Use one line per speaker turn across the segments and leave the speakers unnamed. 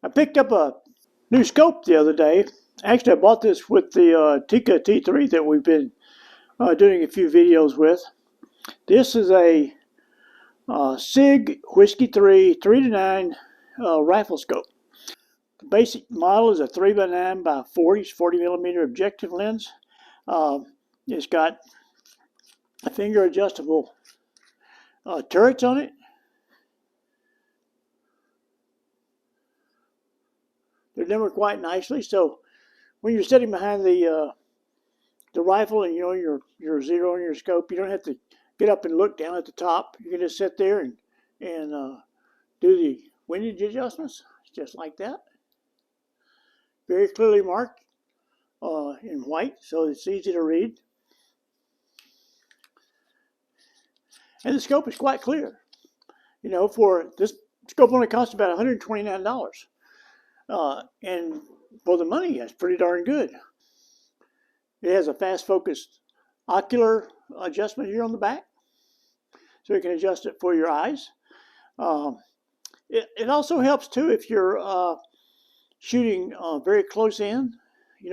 I picked up a new scope the other day. Actually, I bought this with the Tikka T3 that we've been doing a few videos with. This is a SIG Whiskey3 3-to-9 rifle scope. The basic model is a 3x9 by 40 millimeter objective lens. It's got a finger adjustable turrets on it. They're numbered quite nicely, so when you're sitting behind the rifle and you're zeroing your scope, you don't have to get up and look down at the top. You can just sit there and do the windage adjustments just like that. Very clearly marked in white, so it's easy to read. And the scope is quite clear. For this scope only costs about $129. And for the money, that's pretty darn good. It has a fast focused ocular adjustment here on the back, so you can adjust it for your eyes. It also helps too if you're shooting very close in.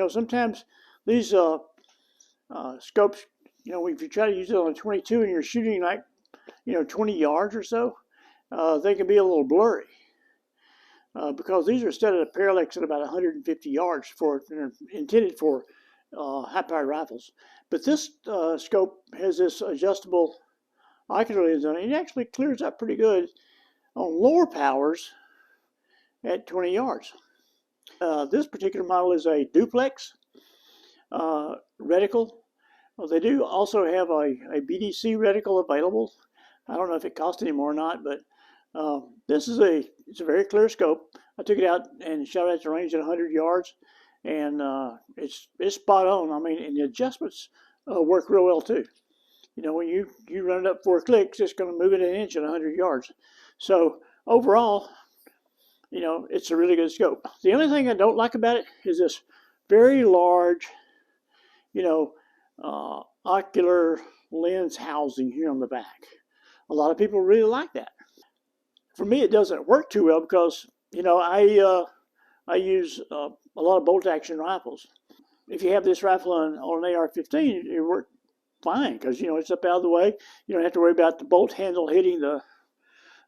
Sometimes these scopes, if you try to use it on a 22 and you're shooting like 20 yards or so, they can be a little blurry. Because these are set at a parallax at about 150 yards they're intended for high-powered rifles. But this scope has this adjustable ocular lens on it. It actually clears up pretty good on lower powers at 20 yards. This particular model is a duplex reticle. They do also have a BDC reticle available. I don't know if it costs any more or not, but this is it's a very clear scope. I took it out and shot at the range at 100 yards, and it's spot on. I mean, and the adjustments work real well too. When you run it up 4 clicks, it's going to move it an inch at 100 yards. So overall, it's a really good scope. The only thing I don't like about it is this very large, ocular lens housing here on the back. A lot of people really like that. For me, it doesn't work too well because, I use a lot of bolt action rifles. If you have this rifle on an AR-15, it works fine because, it's up out of the way. You don't have to worry about the bolt handle hitting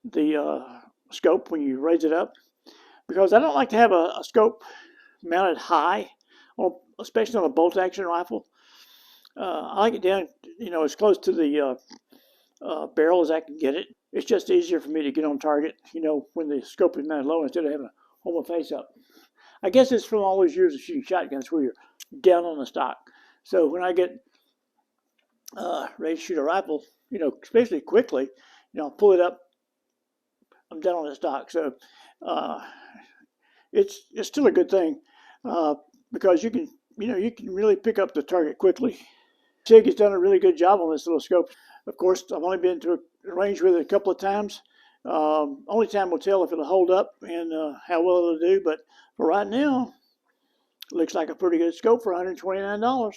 the scope when you raise it up. Because I don't like to have a scope mounted high, especially on a bolt action rifle. I like it down, as close to the barrel as I can get it. It's just easier for me to get on target, when the scope is mounted low instead of having to hold my face up. I guess it's from all those years of shooting shotguns where you're down on the stock. So when I get ready to shoot a rifle, especially quickly, I'll pull it up. I'm down on the stock. So it's still a good thing because you can really pick up the target quickly. SIG has done a really good job on this little scope. Of course, I've only been to a range with it a couple of times. Only time will tell if it'll hold up and how well it'll do. But for right now, it looks like a pretty good scope for $129.